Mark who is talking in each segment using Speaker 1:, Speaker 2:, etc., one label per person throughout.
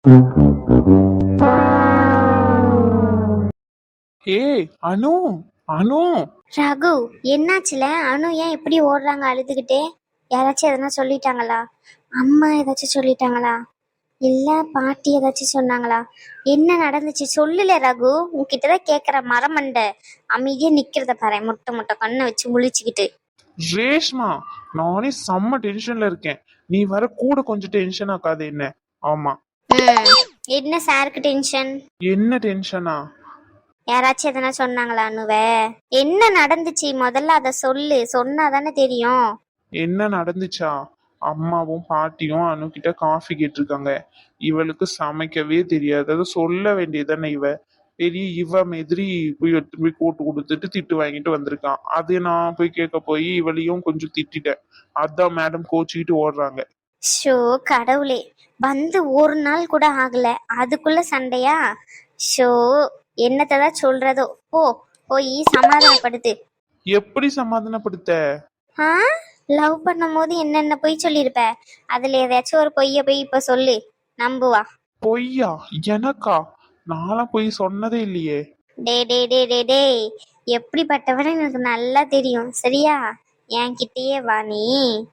Speaker 1: ஏய் அனு, அனு.
Speaker 2: ரகு, என்னாச்சுல? அனு ஏன் இப்படி ஓடுறாங்க அழுதுகிட்டே? யாராச்சும் எதனா சொல்லிட்டாங்களா? அம்மா ஏதாச்சும் சொல்லிட்டாங்களா? இல்ல பாட்டி ஏதாச்சும் சொன்னாங்களா? என்ன நடந்துச்சு சொல்லுல ரகு. உன்கிட்டதான் கேக்குற மரமண்ட. அமைதியா நிக்கிறத பாரு, முட்டை முட்டை கண்ணை வச்சு முழிச்சுக்கிட்டு.
Speaker 1: ரேஷ்மா, நானே செம்ம டென்ஷன்ல இருக்கேன். நீ வர கூட கொஞ்சம் டென்ஷன் ஆக்காது என்ன? ஆமா.
Speaker 2: என்ன சாருக்கு டென்ஷன்?
Speaker 1: என்ன டென்ஷனா?
Speaker 2: யாராச்சும் எதனா சொன்னாங்களா அனுவ? என்ன நடந்துச்சு முதல்ல அத சொல்லு, சொன்னாதானே தெரியும்.
Speaker 1: என்ன நடந்துச்சா? அம்மாவும் பாட்டியும் அனுகிட்ட காஃபி கேட்டிருக்காங்க. இவளுக்கு சமைக்கவே தெரியாது. அதை சொல்ல வேண்டியதானே இவ. பெரிய இவ மாதிரி போய் எடுத்து போய் கூட்டு கொடுத்துட்டு திட்டு வாங்கிட்டு வந்திருக்கான். அது நான் போய் கேட்க போய் இவளையும் கொஞ்சம் திட்டிட்டேன். அதான் மேடம் கோச்சிக்கிட்டு ஓடுறாங்க.
Speaker 2: ஷோ கடவுளே, வந்து ஒரு நாள் கூட ஆகல அதுக்குள்ள சண்டையா? ஷோ, என்னத்தான் சொல்றதோ. போய் சமாதானப்படுத்து.
Speaker 1: எப்படி சமாதானப்படுத்த?
Speaker 2: ஆ, லவ் பண்ணும் போது என்னென்ன பொய் சொல்லியிருப்ப, அதுல ஏதாச்சும் ஒரு பொய்ய போய் இப்ப சொல்லு, நம்புவா.
Speaker 1: பொய்யா? எனக்கா? நான்லாம் பொய் சொன்னதே இல்லையே.
Speaker 2: டே டே டே டே டே, எப்படிப்பட்டவன எனக்கு நல்லா தெரியும் சரியா? என்கிட்டயே வா நீ.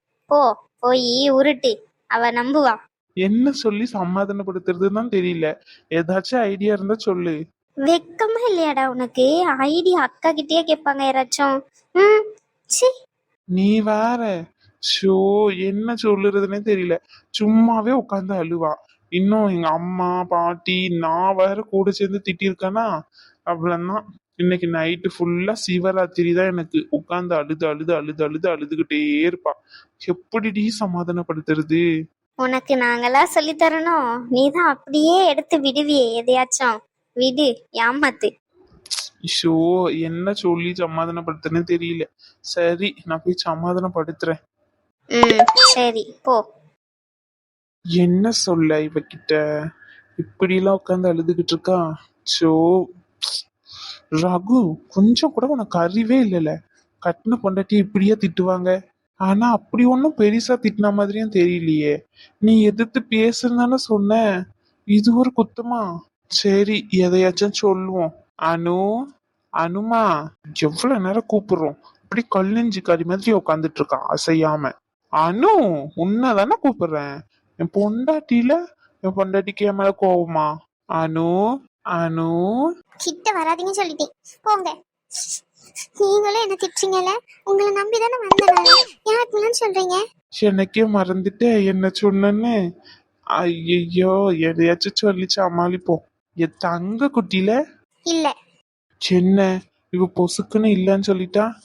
Speaker 2: போய் உருட்டு, அவ நம்புவா.
Speaker 1: என்ன சொல்லி சமாதானப்படுத்துறதுன்னு தெரியல. ஏதாச்சும் ஐடியா இருந்தா சொல்லு.
Speaker 2: வெக்கமா இல்லையாடா உனக்கு? ஐடியா அக்கா கிட்டயே கேட்பாங்க யாராச்சும். ம், சி.
Speaker 1: நீ வேற. ஷோ, என்ன சொல்லுறதுன்னே தெரியல. சும்மாவே உட்காந்து அழுவா. இன்னும் எங்க அம்மா பாட்டி நான் வேற கூட சேர்ந்து திட்டிருக்கேனா, அவ்வளவுதான். இன்னைக்கு நைட்டு ஃபுல்லா சிவராத்திரி தான். எனக்கு உட்காந்து அழுது அழுது அழுது அழுது அழுதுகிட்டே இருப்பா. எப்படிடி சமாதானப்படுத்துறது?
Speaker 2: உனக்கு நாங்களா சொல்லி தரணும்? நீதான் அப்படியே எடுத்து விடுவியே எதையாச்சும். விடு, ஏமாத்து.
Speaker 1: ஷோ, என்ன சொல்லி சமாதானப்படுத்துறேன்னு தெரியல. சரி, நான் போய் சமாதானப்படுத்துறேன்.
Speaker 2: சரி போ.
Speaker 1: என்ன சொல்ல இவகிட்ட? இப்படிலாம் உட்காந்து அழுதுகிட்டு இருக்கா. சோ, ரகு, கொஞ்சம் கூட உனக்கு அறிவே இல்லைல்ல. கட்டின பொண்டாட்டி இப்படியே திட்டுவாங்க. ஆனா அப்படி ஒன்றும் பெருசா திட்டின மாதிரியும் தெரியலையே. நீ எதிர்த்து பேசுறதுனால சொன்ன. இது ஒரு குத்தமா? சரி, எதையாச்சும் சொல்லுவோம். அனு, அனுமா, எவ்வளவு நேரம் கூப்பிடுறோம். இப்படி கல்லெஞ்சு கறி மாதிரி உட்காந்துட்டு இருக்கான் அசையாம. அனு, உன்னதானே கூப்பிடுறேன். என் பொண்டாட்டியில, என் பொண்டாட்டிக்கு என் மேல கோவமா? அனு, அனு.
Speaker 2: கிட்ட வராதீங்க சொல்லிட்டேன், போங்க. நீங்களும் என்ன திட்டுறீங்கல்ல? உங்களை நம்பிதானே வந்தேன். யாருக்குன்னு சொல்றீங்க?
Speaker 1: எனக்கே மறந்துட்டு என்ன சொன்னேன்னு. ஐயோ, எதையாச்சும் சொல்லி சமாளிப்போம். என் தங்க குட்டியில
Speaker 2: இல்ல.
Speaker 1: என்ன இவ பொசுக்குன்னு இல்லைன்னு சொல்லிட்டா?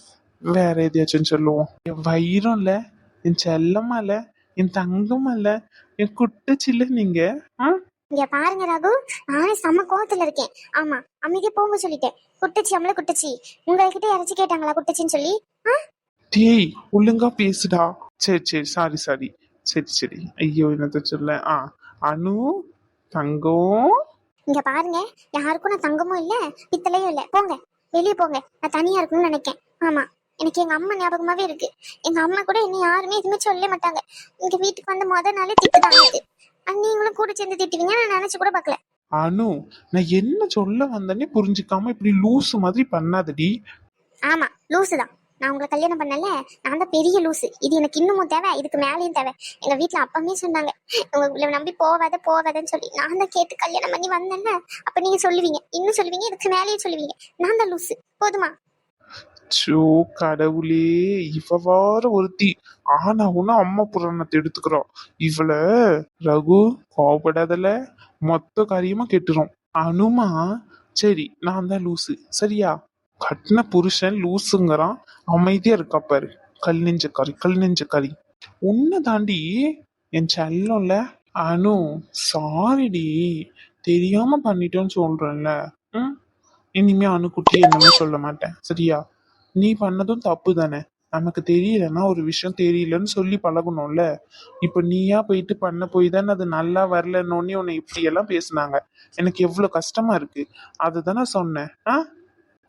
Speaker 1: வேற எதையாச்சும் சொல்லுவோம். என் வயிறும் இல்ல, என் செல்லமா இல்ல, என் தங்கமா இல்ல, என் குட்டச்சில்ல நீங்க.
Speaker 2: இங்க பாருங்க ரகு, நானே செம்ம கோவத்துல இருக்கேன். ஆமா, அமைதியா போங்க சொல்லிட்டேன். குட்டச்சி, அம்மள குட்டச்சி. உங்ககிட்ட யாராச்சும் கேட்டாங்களா குட்டச்சின்னு சொல்லி?
Speaker 1: டேய், ஒழுங்கா பேசுடா. சரி சரி, சாரி சாரி. சரி சரி, ஐயோ என்னத்த சொல்ல. அனு, தங்கம்.
Speaker 2: இங்க பாருங்க, யாருக்கும் நான் தங்கமும் இல்ல பித்தளையும் இல்ல. போங்க, வெளியே போங்க. நான் தனியா இருக்கணும்னு நினைக்கேன். ஆமா, எனக்கு எங்க அம்மா ஞாபகமாவே இருக்கு. எங்க அம்மா கூட என்ன யாருமே எதுவுமே சொல்ல மாட்டாங்க. இங்க வீட்டுக்கு வந்த முத நாளே திட்டுதாங்க. நீங்களும் கூட சேர்ந்து திட்டுவீங்க நான் நினைச்சு கூட பாக்கல.
Speaker 1: அனு, நான் என்ன சொல்ல வந்தேன்னே புரிஞ்சுக்காம இப்படி லூசு மாதிரி பண்ணாதடி.
Speaker 2: ஆமா, லூசு தான். நான் உங்களை கல்யாணம் பண்ணல, நான் தான் பெரிய லூசு. இது எனக்கு இன்னமும் தேவை, இதுக்கு மேலேயும் தேவை. எங்க வீட்டுல அப்பமே சொன்னாங்க, உங்களை நம்பி போவாத போவாதன்னு சொல்லி. நான் தான் கேட்டு கல்யாணம் பண்ணி வந்தேன்ல. அப்ப நீங்க சொல்லுவீங்க, இன்னும் சொல்லுவீங்க, இதுக்கு மேலேயும் சொல்லுவீங்க. நான் தான் லூசு. போதுமா?
Speaker 1: சோ, கடவுளே, இவ வார ஒருத்தி. ஆனா உன்ன அம்மா புராணத்தை எடுத்துக்கிறோம் இவள. ரகு, கோவப்படாதல, மொத்த காரியமா கெட்டுரும். அனுமா, சரி நான் தான் லூசு சரியா? கட்டின புருஷன் லூசுங்கிறான், அமைதியா இருக்கா பாரு. கல் நெஞ்சக்காரி, கல் நெஞ்சக்காரி. உன்னை தாண்டி என் செல்லம்ல. அனு, சாரிடி, தெரியாம பண்ணிட்டோன்னு சொல்றேன்ல. இனிமே அணுக்குட்டி என்னமே சொல்ல மாட்டேன் சரியா? நீ பண்ணதும் தப்பு தானே. நமக்கு தெரியலன்னா ஒரு விஷயம் தெரியலன்னு சொல்லி பழகணும்ல. இப்ப நீயா போயிட்டு பண்ண போய் தானே அது நல்லா வரலன்னொன்னே உன்னை இப்படி எல்லாம் பேசுனாங்க. எனக்கு எவ்வளவு கஷ்டமா இருக்கு. அதுதானே சொன்னேன்.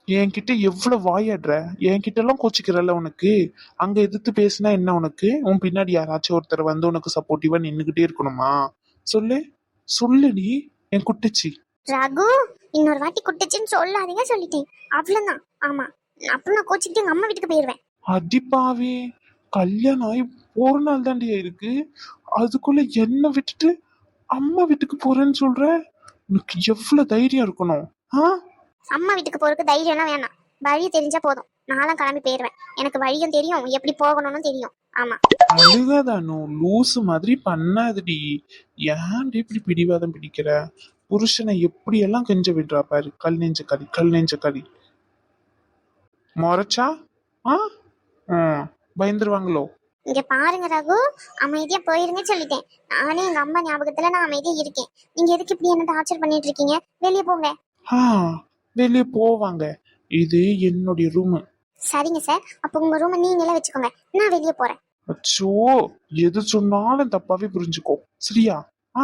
Speaker 1: என்கிட்ட எவ்வளவு வாயாடுற. என்கிட்ட எல்லாம் கோச்சிக்கிறல்ல உனக்கு. அங்க எதிர்த்து பேசினா என்ன உனக்கு? உன் பின்னாடி யாராச்சும் ஒருத்தர் வந்து உனக்கு சப்போர்ட்டிவா நின்னுகிட்டே இருக்கணுமா? சொல்லு. சொல்லுடி என் குட்டச்சி.
Speaker 2: ரகு, இன்னொரு வாட்டி குட்டுச்சுன்னு சொல்லாதீங்க சொல்லிட்டேன். அவ்வளவுதான். ஆமா, அப்புறம் நான் கோச்சிக்கிட்டு எங்க அம்மா வீட்டுக்கு போயிருவேன்.
Speaker 1: அடிப்பாவி, கல்யாணம் ஆகி ஒரு நாள் தாண்டி இருக்கு, அதுக்குள்ள என்ன விட்டுட்டு அம்மா வீட்டுக்கு போறேன்னு சொல்ற? உனக்கு எவ்வளவு தைரியம் இருக்கணும்? ஆ?
Speaker 2: அம்மா வீட்டுக்கு போறதுக்கு தைரியம்லாம் வேணாம். வழி தெரிஞ்சா போதும். நான்லாம் கிளம்பி போயிருவேன். எனக்கு வழியும் தெரியும், எப்படி போகணும்னு தெரியும். ஆமா.
Speaker 1: அழுகாதானோ, லூசு மாதிரி பண்ணாதடி. ஏன்டி இப்படி பிடிவாதம் பிடிக்கிற? புருஷனை எப்படி எல்லாம் கெஞ்ச விடுறா பாரு. கல் நெஞ்ச கறி, கல் நெஞ்ச கறி. முறைச்சா ஆ பயந்துருவாங்களோ?
Speaker 2: இங்க பாருங்க ரகு, அமைதியா போயிருங்க சொல்லிட்டேன். நானே எங்க அம்மா ஞாபகத்துல நான் அமைதியா இருக்கேன். நீங்க எதுக்கு இப்படி என்ன டார்ச்சர் பண்ணிட்டு இருக்கீங்க? வெளியே போங்க.
Speaker 1: ஆ வெளியே போவாங்க. இது என்னுடைய ரூமு.
Speaker 2: சரிங்க சார், அப்போ உங்க ரூமை நீங்களே வச்சுக்கோங்க. நான் வெளியே போறேன்.
Speaker 1: அச்சோ, எது சொன்னாலும் தப்பாவே புரிஞ்சுக்கோ, சரியா? ஆ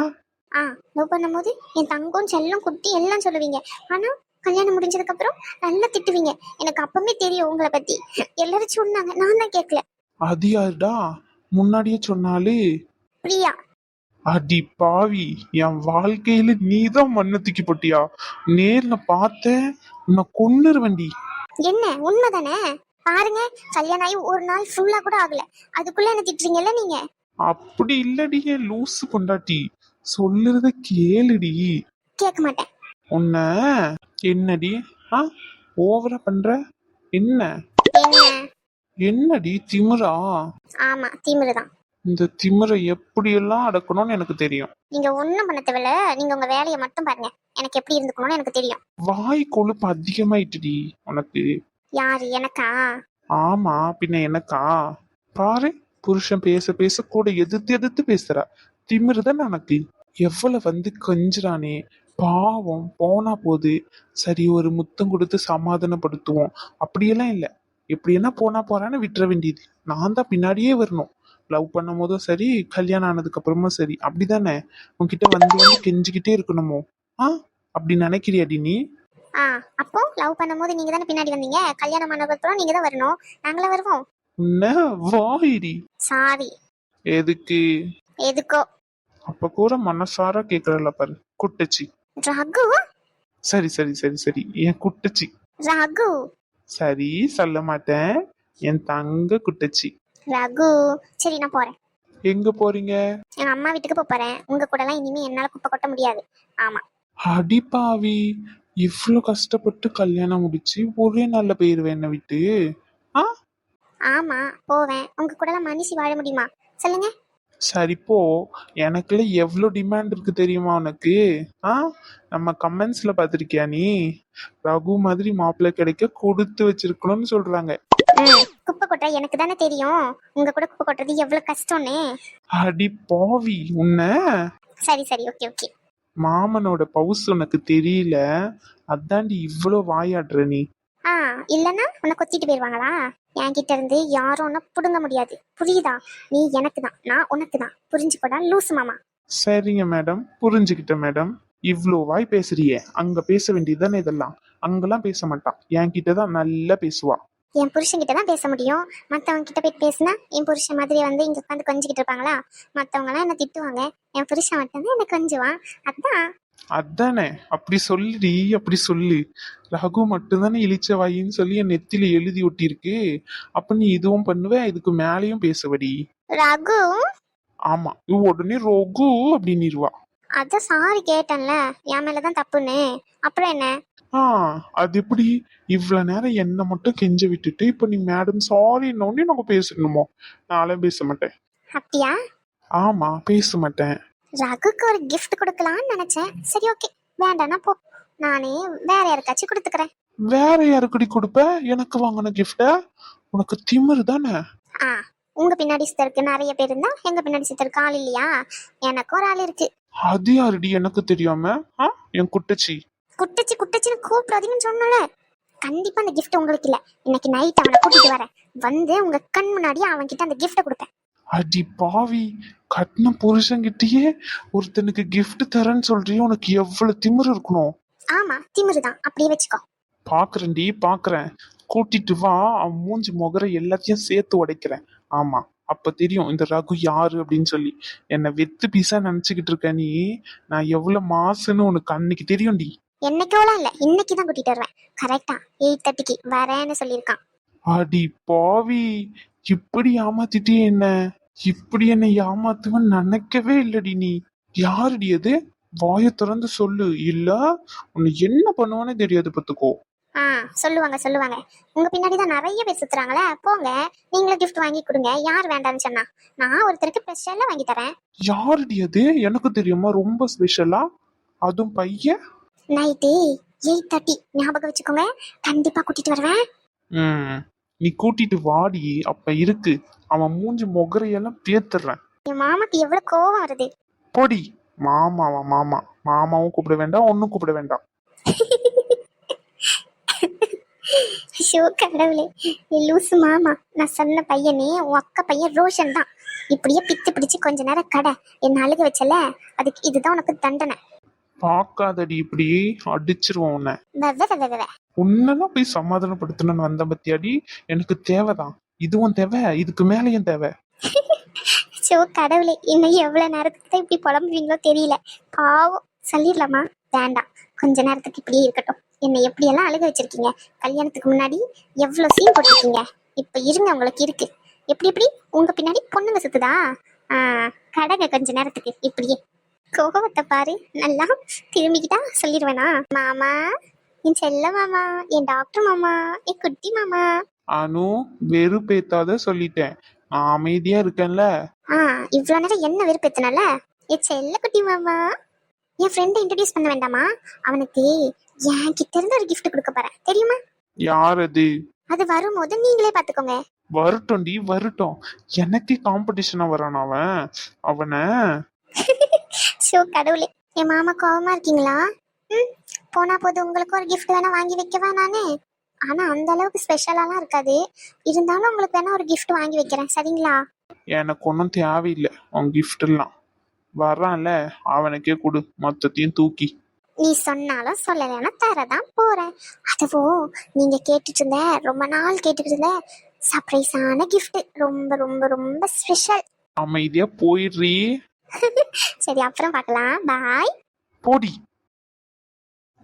Speaker 2: ஆ, லவ் பண்ணும்போது என் தங்கம் செல்லம் குட்டி எல்லாம் சொல்லுவீங்க. ஆனா கல்யாணம் முடிஞ்சதுக்கு அப்புறம் நல்லா திட்டுவீங்க. எனக்கு அப்பவே தெரியும் உங்களை பத்தி. எல்லாரும் சொன்னாங்க, நான் தான் கேட்கல.
Speaker 1: அது யாருடா முன்னாடியே சொன்னாலே?
Speaker 2: பிரியா.
Speaker 1: அடி பாவி, என் வாழ்க்கையில நீதான் மண்ணு தூக்கி போட்டியா? நேர்ல பார்த்தேன், உன்னை கொன்னுருவண்டி.
Speaker 2: என்ன உண்மைதானே? பாருங்க, கல்யாணம் ஆகி ஒரு நாள் ஃபுல்லா கூட ஆகல, அதுக்குள்ள என்ன திட்டுறீங்கல்ல நீங்க.
Speaker 1: அப்படி இல்லடி என் லூசு பொண்டாட்டி, சொல்லுறத கேளுடி.
Speaker 2: கேட்க மாட்டேன்.
Speaker 1: உன்ன என்னடி ஆ ஓவரா பண்ற? என்ன
Speaker 2: என்ன?
Speaker 1: என்னடி திமிரா?
Speaker 2: ஆமா, திமிருதான்.
Speaker 1: இந்த திமிரை எப்படியெல்லாம் அடக்கணும்னு எனக்கு தெரியும்.
Speaker 2: நீங்க ஒண்ணும் பண்ண தேவையில்ல. நீங்க உங்க வேலையை மட்டும் பாருங்க. எனக்கு எப்படி இருந்துக்கணும்னு எனக்கு தெரியும்.
Speaker 1: வாய் கொழுப்பு அதிகமாயிட்டுடி உனக்கு.
Speaker 2: யாரு, எனக்கா?
Speaker 1: ஆமா, பின்ன எனக்கா? பாரு, புருஷன் பேச பேச கூட எதிர்த்து எதிர்த்து பேசுறா. திமிருதான் எனக்கு. எவ்வளவு வந்து கெஞ்சுறானே, பாவம் போனா போது, சரி ஒரு முத்தம் கொடுத்து சமாதானப்படுத்துவோம். அப்படியெல்லாம் இல்ல. எப்படின்னா போனா போறான்னு விட்டுற வேண்டியது. நான் தான் பின்னாடியே வரணும். லவ் பண்ணும் போதும் சரி, கல்யாணம் ஆனதுக்கு அப்புறமும் சரி, அப்படிதானே? உன்கிட்ட வந்து வந்து கெஞ்சிக்கிட்டே இருக்கணுமோ? ஆ அப்படி நினைக்கிறியாடி நீ?
Speaker 2: ஆ, அப்போ லவ் பண்ணும்போது நீங்க தானே பின்னாடி வந்தீங்க. கல்யாணம் பண்ணதுக்கு அப்புறம் நீங்க தான் வரணும். நாங்களே வருவோம்.
Speaker 1: உன்ன வாயிடி.
Speaker 2: சாரி.
Speaker 1: எதுக்கு?
Speaker 2: எதுக்கோ.
Speaker 1: அப்ப கூட மனசார கேக்குறல பாரு, குட்டச்சி.
Speaker 2: ரகு.
Speaker 1: சரி சரி சரி சரி, என் குட்டச்சி.
Speaker 2: ரகு.
Speaker 1: சரி, சொல்ல மாட்டேன். என் தங்க குட்டச்சி.
Speaker 2: ரகு. சரி, நான் போறேன்.
Speaker 1: எங்க போறீங்க?
Speaker 2: எங்க அம்மா வீட்டுக்கு போறேன். உங்க கூட எல்லாம் இனிமே என்னால குப்பை கொட்ட முடியாது. ஆமா.
Speaker 1: அடிப்பாவி, இவ்ளோ கஷ்டப்பட்டு கல்யாணம் முடிச்சு ஒரே நாள்ல போயிருவேன் என்ன விட்டு? ஆ
Speaker 2: ஆமா, போவேன். உங்க கூட எல்லாம் மனுஷி வாழ முடியுமா சொல்லுங்க?
Speaker 1: சரி போ. எனக்குள்ள எவ்வளோ டிமாண்ட் இருக்கு தெரியுமா உனக்கு? ஆ நம்ம கமெண்ட்ஸ்ல பாத்திருக்கியா நீ? ரகு மாதிரி மாப்பிள்ளை கிடைக்க கொடுத்து வச்சிருக்கணும்னு சொல்றாங்க.
Speaker 2: குப்பை கொட்ட எனக்கு தானே தெரியும். உங்க கூட குப்பை கொட்டுறது எவ்வளவு கஷ்டம்னு.
Speaker 1: அடி பாவி உன்ன.
Speaker 2: சரி சரி, ஓகே ஓகே.
Speaker 1: மாமனோட பவுஸ் உனக்கு தெரியல, அதாண்டி இவ்வளோ வாயாடுற நீ.
Speaker 2: ஆ, இல்லன்னா உன்னை கொத்திட்டு போயிருவாங்களா? என்கிட்ட இருந்து யாரும் உன்னை புடுங்க முடியாது. புரியுதா? நீ எனக்கு தான், நான் உனக்கு தான். புரிஞ்சுக்கோடா லூசு மாமா.
Speaker 1: சரிங்க மேடம், புரிஞ்சுக்கிட்டேன் மேடம். இவ்வளோ வாய் பேசுறியே, அங்க பேச வேண்டியதுதானே இதெல்லாம். அங்கெல்லாம் பேச மாட்டான், என்கிட்ட தான் நல்லா பேசுவா.
Speaker 2: என் புருஷன் கிட்ட தான் பேச முடியும். மத்தவங்க கிட்ட போய் பேசினா என் புருஷன் மாதிரி வந்து இங்க உட்காந்து கொஞ்சிக்கிட்டு இருப்பாங்களா? மத்தவங்க எல்லாம் என்ன திட்டுவாங்க. என் புருஷன் மட்டும்தான் என்ன கொஞ்சுவான். அதான்.
Speaker 1: அதானே, அப்படி சொல்லுடி, அப்படி சொல்லு. ரகு மட்டும்தானே இழிச்ச வாயின்னு சொல்லி என் நெத்தில எழுதி ஒட்டியிருக்கு. அப்ப நீ இதுவும் பண்ணுவ, இதுக்கு மேலேயும் பேசுவடி.
Speaker 2: ரகு.
Speaker 1: ஆமா, இவ உடனே ரொகு அப்படின்னுருவா.
Speaker 2: அதான் சாரி கேட்டேன்ல, என் மேலதான் தப்புன்னு. அப்புறம் என்ன?
Speaker 1: ஆ அது எப்படி? இவ்வளவு நேரம் என்ன மட்டும் கெஞ்ச விட்டுட்டு இப்ப நீ மேடம் சாரின்னொடனே நம்ம பேசணுமோ? நானும் பேச மாட்டேன்.
Speaker 2: அப்படியா?
Speaker 1: ஆமா, பேச மாட்டேன்.
Speaker 2: ரகுக்கு ஒரு கிஃப்ட் கொடுக்கலாம்னு நினைச்சேன். சரி, ஓகே. வேண்டாம்னா போ. நானே வேற யாருக்காச்சும் கொடுத்துக்கிறேன்.
Speaker 1: வேற யாருக்குடி கொடுப்ப? எனக்கு வாங்கின கிஃப்ட? உனக்கு திமிரு தானே?
Speaker 2: ஆ, உங்க பின்னாடி சித்தருக்கு நிறைய பேர் இருந்தா எங்க பின்னாடி சித்தருக்கு ஆள் இல்லையா? எனக்கு ஒரு ஆள் இருக்கு.
Speaker 1: அது யாருடி எனக்கு தெரியாம? என் குட்டச்சி.
Speaker 2: குட்டச்சி குட்டச்சின்னு கூப்பிடாதீங்கன்னு சொன்னல. கண்டிப்பா அந்த கிஃப்ட் உங்களுக்கு இல்ல. இன்னைக்கு நைட் அவனை கூட்டிட்டு வரேன். வந்து உங்க கண் முன்னாடியே அவன் கிட்ட அந்த கிஃப்ட கொடுப்பேன்.
Speaker 1: அடி பாவி, கட்டின புருஷன்கிட்டயே ஒருத்தனுக்கு கிஃப்ட் தரேன்னு சொல்றியே, உனக்கு எவ்வளவு திமிரு இருக்கணும்?
Speaker 2: ஆமா, திமிருதான். அப்படியே வச்சுக்கோ.
Speaker 1: பாக்குறேன்டி, பாக்குறேன். கூட்டிட்டு வா, அவன் மூஞ்சி முகர எல்லாத்தையும் சேர்த்து உடைக்கிறேன். ஆமா, அப்ப தெரியும் இந்த ரகு யாரு அப்படின்னு சொல்லி. என்னை வெத்து பீஸா நினைச்சுக்கிட்டு இருக்க நீ. நான் எவ்வளவு மாசுன்னு உனக்கு அன்னைக்கு தெரியும்டி.
Speaker 2: என்னைக்கோலாம் இல்ல, இன்னைக்கு தான் கூட்டிட்டு வருவேன். கரெக்டா 8:30க்கு வரேன்னு சொல்லியிருக்கான்.
Speaker 1: அடி பாவி, இப்படி ஏமாத்திட்டே என்ன. இப்படி என்னை ஏமாத்துவன்னு நினைக்கவே இல்லடி நீ. யாருடி அது? வாயை திறந்து சொல்லு, இல்ல உன்னை என்ன பண்ணுவானே தெரியாது பத்துக்கோ.
Speaker 2: சொல்லுவாங்க சொல்லுவாங்க. உங்க பின்னாடி தான் நிறைய பேர் சுத்துறாங்களே, போங்க நீங்களும் gift வாங்கி கொடுங்க. யார் வேண்டாம்னு சொன்னா? நான் ஒருத்தருக்கு ஸ்பெஷலா வாங்கி தரேன்.
Speaker 1: யாருடி அது? எனக்கு தெரியுமா, ரொம்ப ஸ்பெஷலா. அதுவும் பையன்.
Speaker 2: நைட்டு 8:30 ஞாபகம் வச்சுக்கோங்க. கண்டிப்பா கூட்டிட்டு வருவேன்.
Speaker 1: நீ கூட்டிட்டு வாடி, அப்ப இருக்கு அவன் மூஞ்சி மொகரையெல்லாம் பேத்துறேன்.
Speaker 2: என் மாமாக்கு எவ்வளவு கோவம் வருது.
Speaker 1: போடி. மாமாவா? மாமா மாமாவும் கூப்பிட வேண்டாம், ஒன்னும் கூப்பிட வேண்டாம்.
Speaker 2: ஷோ கடவுளே, லூசு மாமா. நான் சொன்ன பையனே உன் அக்கா பையன் ரோஷன் தான். இப்படியே பித்து பிடிச்சு கொஞ்ச நேரம் கடை என்ன அழுக வச்சல, அதுக்கு இதுதான் உனக்கு தண்டனை.
Speaker 1: பாக்காதடி, இப்படி அடிச்சிருவோம் உன்னை.
Speaker 2: வெவ
Speaker 1: உன்னெல்லாம் போய் சமாதானப்படுத்தணும்னு வந்த பத்தியாடி. எனக்கு தேவைதான், இதுவும் தேவை, இதுக்கு மேலேயும் தேவை.
Speaker 2: ஷோ கடவுளே, இன்னும் எவ்வளவு நேரத்துக்கு தான் இப்படி புலம்புவீங்களோ தெரியல. பாவம். சொல்லிடலாமா? வேண்டாம், கொஞ்ச நேரத்துக்கு இப்படியே இருக்கட்டும். என்னை எப்படியெல்லாம் அழுக வச்சிருக்கீங்க. கல்யாணத்துக்கு முன்னாடி எவ்வளவு சீன் போட்டிருக்கீங்க. இப்ப இருங்க, உங்களுக்கு இருக்கு. எப்படி எப்படி உங்க பின்னாடி பொண்ணுங்க சுத்துதா? கடங்க கொஞ்ச நேரத்துக்கு இப்படியே. கோவத்தை பாரு. நல்லா திரும்பிக்கிட்டா சொல்லிடுவேனா? மாமா, என் செல்ல மாமா, என் டாக்டர் மாமா, என் குட்டி மாமா.
Speaker 1: அனு, வெறுப்பேத்தாத சொல்லிட்டேன். நான் அமைதியா இருக்கேன்ல.
Speaker 2: இவ்வளவு நேரம் என்ன வெறுப்பேத்தனல? என் செல்ல குட்டி மாமா. என் ஃப்ரெண்டை இன்ட்ரடியூஸ் பண்ண வேண்டாமா? அவனுக்கு என் கிட்ட இருந்து ஒரு gift கொடுக்க போறேன், தெரியுமா?
Speaker 1: யார் அது?
Speaker 2: அது வரும்போது நீங்களே பாத்துக்கோங்க.
Speaker 1: வரட்டும்டி, வரட்டும். எனக்கு காம்படிஷனா வரான் அவன். அவனை
Speaker 2: ஷோ கடவுளே, என் மாமா கோவமா இருக்கீங்களா? போனா போது உங்களுக்கு ஒரு gift வேணா வாங்கி வைக்கவா நானே? ஆனா அந்த அளவுக்கு ஸ்பெஷலாலாம் இருக்காது. இருந்தாலும் உங்களுக்கு வேணா ஒரு gift வாங்கி வைக்கிறேன், சரிங்களா?
Speaker 1: எனக்கு ஒன்றும் தேவையில்லை உன் கிஃப்ட் எல்லாம். வர்றான்ல, அவனுக்கே கொடு மொத்தத்தையும் தூக்கி.
Speaker 2: நீ சொன்னாலும் சொல்லலைன்னா தரதான் போறேன். அதுவும் நீங்க கேட்டுட்டு இருந்த, ரொம்ப நாள் கேட்டுட்டு இருந்த சர்ப்ரைஸான gift. ரொம்ப ரொம்ப ரொம்ப ஸ்பெஷல்.
Speaker 1: அமைதியா போயிடுறீ.
Speaker 2: சரி, அப்புறம் பார்க்கலாம். பாய்.
Speaker 1: போடி.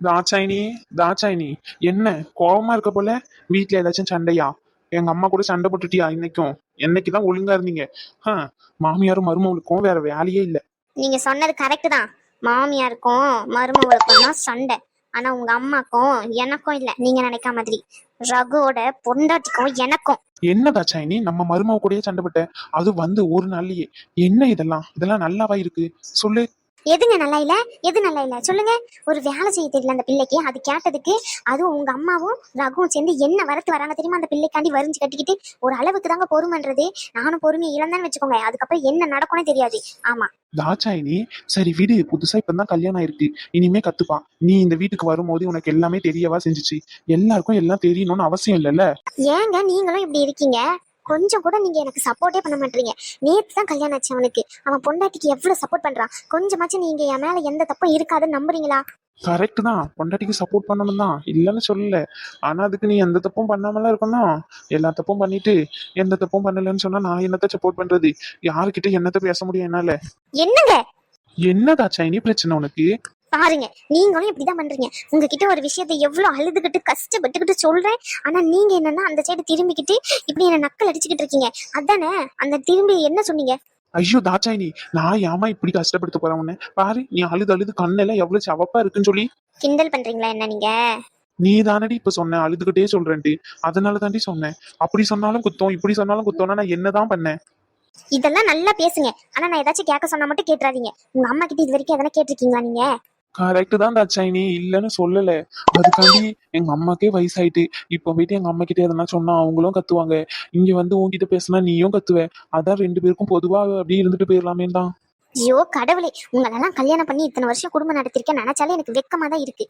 Speaker 1: தாட்சாயினி, தாட்சாயினி, என்ன கோவமா இருக்க போல? வீட்டுல ஏதாச்சும் சண்டையா? எங்க அம்மா கூட சண்டை போட்டுட்டியா இன்னைக்கும்? என்னைக்குதான் ஒழுங்கா இருந்தீங்க? மாமியாரும் மருமகளுக்கும் வேற வேலையே இல்ல.
Speaker 2: நீங்க சொன்னது கரெக்ட் தான். மாமியாருக்கும் மருமகளுக்கும் தான் சண்டை. ஆனா உங்க அம்மாக்கும் எனக்கும் இல்ல, நீங்க நினைக்க மாதிரி. ரகுவோட பொண்டாட்டிக்கும் எனக்கும்.
Speaker 1: என்ன தாட்சாயினி, நம்ம மருமக கூடயே சண்டை போட்ட? அது வந்து ஒரு நாள்லயே. என்ன இதெல்லாம்? இதெல்லாம் நல்லாவா இருக்கு? சொல்லு.
Speaker 2: எதுங்க நல்லா இல்ல? எது நல்லா இல்ல சொல்லுங்க. ஒரு வேலை செய்ய தெரியல அந்த பிள்ளைக்கு. அது கேட்டதுக்கு அதுவும் உங்க அம்மாவும் ரகுவும் சேர்ந்து என்ன வரத்து வராங்க தெரியுமா? அந்த பிள்ளைக்காண்டி வரிஞ்சு கட்டிக்கிட்டு. ஒரு அளவுக்கு தாங்க பொறுமைன்றது. நானும் பொறுமையை இழந்தான்னு வச்சுக்கோங்க, அதுக்கப்புறம் என்ன நடக்கும்னே தெரியாது. ஆமா
Speaker 1: தாட்சாயினி, சரி விடு. புதுசா இப்பதான் கல்யாணம் ஆயிருக்கு, இனிமே கத்துப்பா. நீ இந்த வீட்டுக்கு வரும்போது உனக்கு எல்லாமே தெரியவா செஞ்சுச்சு? எல்லாருக்கும் எல்லாம் தெரியணும்னு அவசியம் இல்லைல்ல.
Speaker 2: ஏங்க நீங்களும் இப்படி இருக்கீங்க? கொஞ்சம் கூட நீங்க எனக்கு சப்போர்ட்டே பண்ண மாட்டீங்க. நேத்து தான் கல்யாணம் ஆச்சு அவனுக்கு. அவன் பொண்டாட்டிக்கு எவ்வளவு சப்போர்ட் பண்றான். கொஞ்சமாச்சும் நீங்க என் மேல எந்த தப்பும் இருக்காதுன்னு நம்புறீங்களா?
Speaker 1: கரெக்ட் தான், பொண்டாட்டிக்கு சப்போர்ட் பண்ணணும் தான், இல்லைன்னு சொல்லல. ஆனா அதுக்கு நீ எந்த தப்பும் பண்ணாமலாம் இருக்கணும். எல்லா தப்பும் பண்ணிட்டு எந்த தப்பும் பண்ணலன்னு சொன்னா நான் என்னத்த சப்போர்ட் பண்றது? யாருக்கிட்ட என்னத்த பேச முடியும் என்னால?
Speaker 2: என்னங்க
Speaker 1: என்னதாச்சாயினி பிரச்சனை உனக்கு?
Speaker 2: பாருங்க, நீங்களும் இப்படிதான் பண்றீங்க. உங்ககிட்ட ஒரு விஷயத்தை எவ்வளவு அழுதுகிட்டு கஷ்டப்பட்டுக்கிட்டு சொல்றேன். ஆனா நீங்க என்னன்னா அந்த சைடு திரும்பிக்கிட்டு இப்படி என்ன நக்கல் அடிச்சுக்கிட்டு இருக்கீங்க. அதானே? அந்த திரும்பி என்ன சொன்னீங்க?
Speaker 1: ஐயோ தாட்சாயினி, நான் ஏமா இப்படி கஷ்டப்படுத்த போறேன் உன்னை? பாரு, நீ அழுது அழுது கண்ணெல்லாம் எவ்வளவு சவப்பா இருக்குன்னு சொல்லி.
Speaker 2: கிண்டல் பண்றீங்களா என்ன நீங்க?
Speaker 1: நீ தானடி இப்ப சொன்ன அழுதுகிட்டே சொல்றேன்ட்டு. அதனால தாண்டி சொன்னேன். அப்படி சொன்னாலும் குத்தம், இப்படி சொன்னாலும் குத்தம்னா நான் என்னதான் பண்ணேன்?
Speaker 2: இதெல்லாம் நல்லா பேசுங்க. ஆனா நான் ஏதாச்சும் கேட்க சொன்னா மட்டும் கேட்டுறாதீங்க. உங்க அம்மா கிட்ட இது வரைக்கும் எதனா கேட்டிருக்கீங்களா நீங்க?
Speaker 1: கரெக்ட் தான் தாட்சாயினி, இல்லன்னு சொல்லல. அதுக்காண்டி எங்க அம்மாக்கே வயசாயிட்டு. இப்ப போயிட்டு எங்க அம்மா கிட்ட எதனா சொன்னா அவங்களும் கத்துவாங்க. இங்க வந்து உன்கிட்ட பேசினா நீயும் கத்துவ. அதான் 2 பேருக்கும் பொதுவா அப்படியே இருந்துட்டு போயிடலாமே தான்.
Speaker 2: ஐயோ கடவுளே, உங்களெல்லாம் கல்யாணம் பண்ணி இத்தனை வருஷம் குடும்பம் நடத்திருக்கேன் நினைச்சாலே எனக்கு வெக்கமா தான் இருக்கு.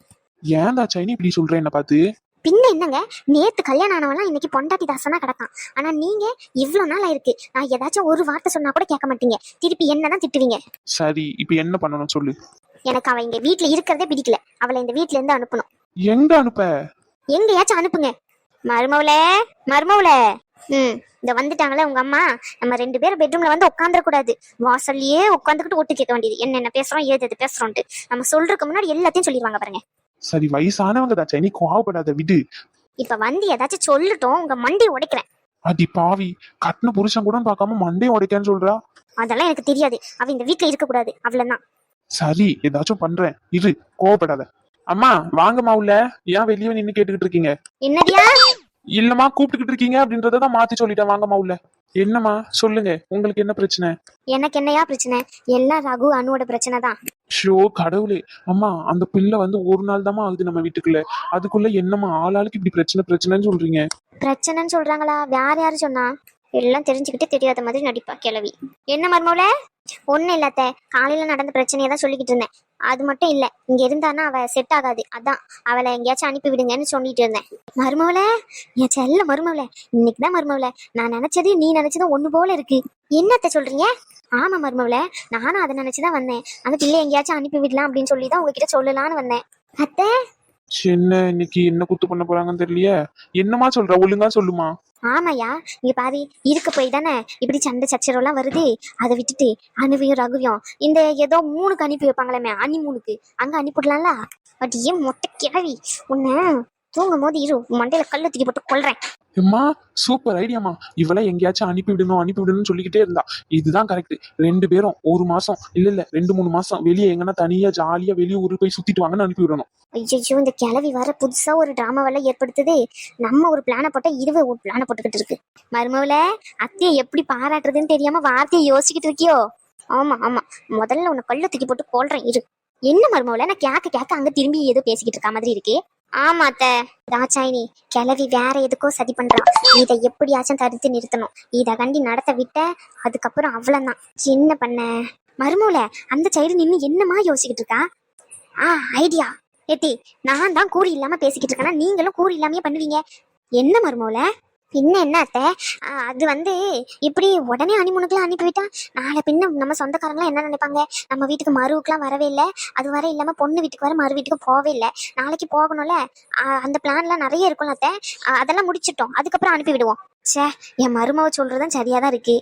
Speaker 1: ஏன் தாட்சாயினி இப்படி சொல்ற என்ன பார்த்து?
Speaker 2: பின்ன என்னங்க, நேத்து கல்யாணம் ஆனவெல்லாம் இன்னைக்கு பொண்டாட்டி தாசனா கிடக்கான். ஆனா நீங்க இவ்வளவு நாள் ஆயிருக்கு, நான் ஏதாச்சும் ஒரு வார்த்தை சொன்னா கூட கேட்க மாட்டீங்க. திருப்பி என்னதான் திட்டுவீங்க.
Speaker 1: சரி, இப்ப என்ன பண்ணணும் சொல்லு.
Speaker 2: எனக்கு அவ இங்க வீட்டுல இருக்கிறதே பிடிக்கல. அவளை இந்த வீட்டுல இருந்து அனுப்பணும்.
Speaker 1: எங்க அனுப்ப?
Speaker 2: எங்கயாச்சும் அனுப்புங்க. மருமவுல, மருமவுல, இந்த வந்துட்டாங்களே உங்க அம்மா. நம்ம 2 பேரும் பெட்ரூம்ல வந்து உட்காந்துடக்கூடாது. வாசல்லயே உட்காந்துக்கிட்டு ஒட்டு கேட்க வேண்டியது. என்னென்ன பேசுறோம் ஏது எது பேசுறோம்ட்டு நம்ம சொல்றதுக்கு முன்னாடி எல்லாத்தையும் சொல்லிடுவாங்க பாருங்க.
Speaker 1: சரி வயசானவங்க தாச்சா, நீ கோவப்படாத விடு.
Speaker 2: இப்ப வந்து ஏதாச்சும் சொல்லட்டும், உங்க மண்டி உடைக்கிறேன்.
Speaker 1: அடி பாவி, கட்டின புருஷன் கூட பார்க்காம மண்டையும் உடைக்கான்னு சொல்றா.
Speaker 2: அதெல்லாம் எனக்கு தெரியாது. அவ இந்த வீட்டுல இருக்க கூடாது, அவ்வளவுதான்.
Speaker 1: சரி ஏதாச்சும் பண்றேன் இரு, கோவப்படாத. அம்மா வாங்கம்மா உள்ள. ஏன் வெளியே நின்னு கேட்டுக்கிட்டு இருக்கீங்க?
Speaker 2: என்னடியா?
Speaker 1: இல்லம்மா கூப்பிட்டுக்கிட்டு இருக்கீங்க அப்படின்றதான் மாத்தி சொல்லிட்டேன், வாங்கம்மா உள்ள. என்னம்மா சொல்லுங்க, உங்களுக்கு என்ன பிரச்சனை?
Speaker 2: எனக்கு என்னையா பிரச்சனை? எல்லாம் ரகு அனுவோட பிரச்சனை தான்.
Speaker 1: ஷோ கடவுளே. அம்மா அந்த பிள்ளை வந்து ஒரு நாள் தாம்மா ஆகுது நம்ம வீட்டுக்குள்ள, அதுக்குள்ள என்னம்மா ஆளாளுக்கு இப்படி பிரச்சனை பிரச்சனைன்னு சொல்றீங்க?
Speaker 2: பிரச்சனைன்னு சொல்றாங்களா? வேற யாரு சொன்னா? எல்லாம் தெரிஞ்சுக்கிட்டு தெரியாத மாதிரி நடிப்பா கிழவி. என்ன மருமவள? ஒண்ணு இல்லாத, காலையில நடந்த பிரச்சனையை தான் சொல்லிக்கிட்டு இருந்தேன். அது மட்டும் இல்ல, இங்க இருந்தானா அவ செட் ஆகாது, அதான் அவளை எங்கேயாச்சும் அனுப்பி விடுங்கன்னு சொல்லிட்டு இருந்தேன். மருமவள, என் செல்ல மருமவள, இன்னைக்குதான் மருமவள, நான் நினைச்சது நீ நினைச்சதும் ஒண்ணு போல இருக்கு. என்னத்த சொல்றீங்க? ஆமா மருமவள, நானும் அதை நினைச்சுதான் வந்தேன். அந்த பிள்ளை எங்கேயாச்சும் அனுப்பி விடலாம் அப்படின்னு சொல்லிதான் உங்ககிட்ட சொல்லலான்னு வந்தேன். அத்தை
Speaker 1: சின்ன இன்னைக்கு என்ன குத்து பண்ண போறாங்கன்னு தெரியலையே. என்னமா சொல்ற, ஒழுங்கா சொல்லுமா.
Speaker 2: ஆமாயா, இங்க பாரு, இருக்க போய் தானே இப்படி சண்டை சச்சரவுலாம் வருது. அதை விட்டுட்டு அனுவையும் ரகுவையும் இந்த ஏதோ 3க்கு அனுப்பி வைப்பாங்களே, அனி 3க்கு அங்க அனுப்பிடலாம்ல. பட் ஏன் மொட்டை கிழவி, உன்னை தூங்கும் போது இரு, மண்டையில கல்ல தூக்கி போட்டு கொல்றேன்.
Speaker 1: அம்மா சூப்பர் ஐடியாமா. இவளை எங்கேயாச்சும் அனுப்பி விடணும்னு சொல்லிக்கிட்டே இருந்தா. இதுதான் கரெக்ட். 2 பேரும் 1 மாசம் இல்ல 2-3 மாசம் வெளியே எங்கன்னா தனியா ஜாலியா வெளியே ஊரு போய் சுத்திட்டு வாங்கன்னு அனுப்பி விடணும்.
Speaker 2: ஐயோ, இந்த கிழவி வர புதுசா ஒரு டிராமாவெல்லாம் ஏற்படுத்துது. நம்ம ஒரு பிளான போட்டா இதுவே ஒரு பிளான போட்டுக்கிட்டு இருக்கு. மருமவுல, அத்தையை எப்படி பாராட்டுறதுன்னு தெரியாம வார்த்தையை யோசிச்சுக்கிட்டு இருக்கியோ? ஆமா ஆமா, முதல்ல உன்னை கல்ல தூக்கி போட்டு கொல்றேன் இரு. என்ன மருமவுல, நான் கேட்க அங்க திரும்பி ஏதோ பேசிக்கிட்டு இருக்க மாதிரி இருக்கு. ஆமா அத்த, தாச்சாயினி கிளவி வேற எதுக்கோ சதி பண்றான். இதை எப்படியாச்சும் தடுத்து நிறுத்தணும். இதை கண்டி நடத்த விட்ட அதுக்கப்புறம் அவ்வளவுதான். என்ன பண்ண மருமூல? அந்த சைடு நின்னு என்னமா யோசிக்கிட்டு இருக்கா? ஐடியா ஏத்தி, நான் தான் கூறி இல்லாம பேசிக்கிட்டு இருக்கேன்னா நீங்களும் கூறி இல்லாமயே பண்ணுவீங்க. என்ன மருமூல? பின்ன என்ன அத்தை, அது வந்து இப்படி உடனே அனிமுனுக்குலாம் அனுப்பிவிட்டா நாளை பின்ன நம்ம சொந்தக்காரங்களாம் என்ன நினைப்பாங்க? நம்ம வீட்டுக்கு மருவுக்குலாம் வரவே இல்லை, அது வர இல்லாம பொண்ணு வீட்டுக்கு வர மறு வீட்டுக்கு போவே இல்லை. நாளைக்கு போகணும்ல, அந்த பிளான்லாம் நிறைய இருக்கும்ல அத்தை. அதெல்லாம் முடிச்சிட்டோம், அதுக்கப்புறம் அனுப்பி விடுவோம். சே, என் மருமவ சொல்றதும் சரியாதான் இருக்கு.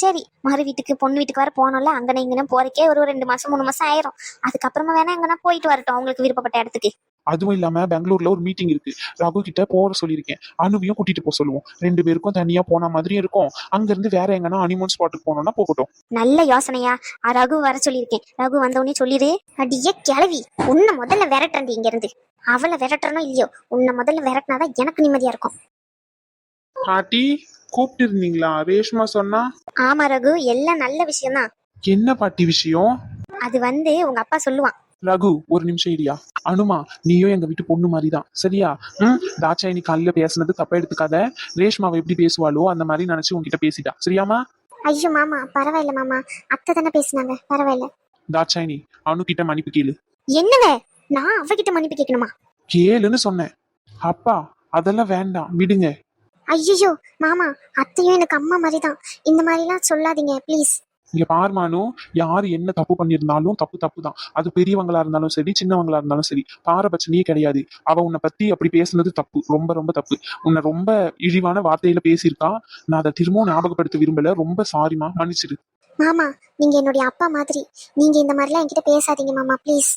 Speaker 2: சரி, மறு வீட்டுக்கு பொண்ணு வீட்டுக்கு வர போனோம்ல, அங்கன இங்கன்னு போறக்கே ஒரு 2 மாசம் 3 மாசம் ஆயிரும். அதுக்கப்புறமா வேணா எங்கன்னா போயிட்டு வரட்டும் அவங்களுக்கு விருப்பப்பட்ட இடத்துக்கு.
Speaker 1: அதுவும் இல்லாம பெங்களூர்ல ஒரு மீட்டிங் இருக்கு, ரகு கிட்ட போற சொல்லியிருக்கேன். அனுவையும் கூட்டிட்டு போக சொல்லுவோம். 2 பேருக்கும் தனியா போன மாதிரியும் இருக்கும். அங்க இருந்து வேற எங்கன்னா ஹனிமூன் ஸ்பாட்டுக்கு போனோம்னா போகட்டும்.
Speaker 2: நல்ல யோசனையா. ரகு வர சொல்லியிருக்கேன். ரகு வந்தவனே சொல்லிடு. அடியே கிளவி, உன்னை முதல்ல விரட்டுறேன் இங்க இருந்து. அவளை விரட்டணும் இல்லையோ, உன்னை முதல்ல விரட்டினாதான் எனக்கு நிம்மதியா இருக்கும்.
Speaker 1: பாட்டி கூப்பிட்டு இருந்தீங்களா? ரேஷ்மா சொன்னா.
Speaker 2: ஆமா ரகு, எல்லாம் நல்ல விஷயம்தான்.
Speaker 1: என்ன பாட்டி விஷயம்?
Speaker 2: அது வந்து உங்க அப்பா சொல்லுவான்.
Speaker 1: ரகு ஒரு நிமிஷம் இடியா. அனுமா, நீயும் எங்க வீட்டு பொண்ணு மாதிரிதான் சரியா? தாட்சாயினி காலையில பேசுனது தப்பா எடுத்துக்காத. ரேஷ்மாவை எப்படி பேசுவாளோ அந்த மாதிரி நினைச்சு உங்ககிட்ட பேசிட்டா, சரியாமா?
Speaker 2: ஐயோ மாமா, பரவாயில்ல மாமா, அத்தை தானே பேசினாங்க, பரவாயில்ல.
Speaker 1: தாட்சாயினி அனு கிட்ட மன்னிப்பு கேளு.
Speaker 2: என்னவே, நான் அவகிட்ட மன்னிப்பு கேட்கணுமா?
Speaker 1: கேளுன்னு சொன்னேன். அப்பா அதெல்லாம் வேண்டாம் விடுங்க.
Speaker 2: ஐயோ மாமா, அத்தையும் எனக்கு அம்மா மாதிரி தான், இந்த மாதிரிலாம் சொல்லாதீங்க ப்ளீஸ்.
Speaker 1: இங்க பார்மானு, யாரு என்ன தப்பு பண்ணிருந்தாலும் தப்பு தான். அது பெரியவங்களா இருந்தாலும் சரி சின்னவங்களா இருந்தாலும் சரி, பாரபட்சமே கிடையாது. அவ உன்னை பத்தி அப்படி பேசுனது தப்பு, ரொம்ப ரொம்ப தப்பு. உன்னை ரொம்ப இழிவான வார்த்தையில பேசியிருக்கா. நான் அதை திரும்பவும் ஞாபகப்படுத்த விரும்பல. ரொம்ப சாரிமா, மன்னிச்சிடு.
Speaker 2: மாமா, நீங்க என்னுடைய அப்பா மாதிரி, நீங்க இந்த மாதிரிலாம் என்கிட்ட பேசாதீங்க மாமா ப்ளீஸ்.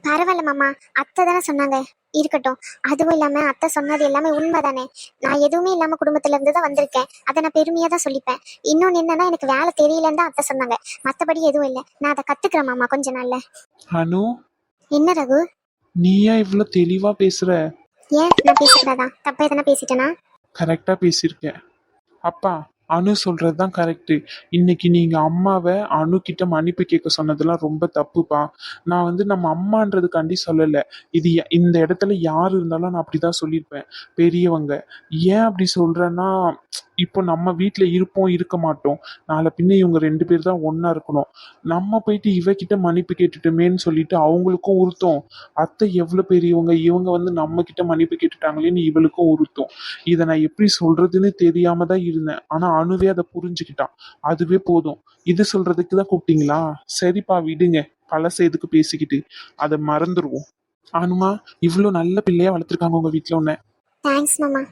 Speaker 2: பரவாயில்ல மாமா, அத்தை தானே சொன்னாங்க, இருக்கட்டும். அதுவும் இல்லாம அத்தை சொன்னது எல்லாமே உண்மைதானே. நான் எதுவுமே இல்லாம குடும்பத்துல இருந்து தான் வந்திருக்கேன், அதை நான் பெருமையா தான் சொல்லிப்பேன். இன்னொன்னு என்னன்னா, எனக்கு வேலை தெரியலன்னு தான் அத்தை சொன்னாங்க, மத்தபடி எதுவும் இல்லை. நான் அதை கத்துக்கிறேன் மாமா கொஞ்ச நாள்ல.
Speaker 1: அனு,
Speaker 2: என்ன ரகு,
Speaker 1: நீ ஏன் இவ்வளவு தெளிவா பேசுற?
Speaker 2: ஏன் நான் பேசக்கூடாதா? தப்பா எதனா பேசிட்டேனா?
Speaker 1: கரெக்டா பேசியிருக்க. அப்பா அனு சொல்றதுதான் கரெக்டு. இன்னைக்கு நீங்க அம்மாவை அனு கிட்ட மன்னிப்பு கேட்க சொன்னதெல்லாம் ரொம்ப தப்புப்பா. நான் வந்து நம்ம அம்மான்றதுக்காண்டி சொல்லலை. இது இந்த இடத்துல யார் இருந்தாலும் நான் அப்படிதான் சொல்லியிருப்பேன். பெரியவங்க ஏன் அப்படி சொல்றேன்னா, இப்போ நம்ம வீட்டுல இருப்போம் இருக்க மாட்டோம். நாளை பின்ன இவங்க 2 பேர் தான் ஒன்னா இருக்கணும். நம்ம போயிட்டு இவகிட்ட மன்னிப்பு கேட்டுட்டோமேன்னு சொல்லிட்டு அவங்களுக்கும் உறுத்தம். அத்தை எவ்வளவு பெரியவங்க, இவங்க வந்து நம்ம கிட்ட மன்னிப்பு கேட்டுட்டாங்களேன்னு இவளுக்கும் உறுத்தம். இதை நான் எப்படி சொல்றதுன்னு தெரியாம தான் இருந்தேன். ஆனா அனுவே அதை புரிஞ்சுக்கிட்டான். அதுவே போதும். இது சொல்றதுக்கு தான் கூப்பிட்டீங்களா? சரிப்பா விடுங்க, பழச எதுக்கு பேசிக்கிட்டு, அதை மறந்துடுவோம். அனுமா, இவ்வளவு நல்ல பிள்ளையா வளர்த்துருக்காங்க உங்க வீட்டுல உன்ன.
Speaker 2: தேங்க்ஸ் மாமா.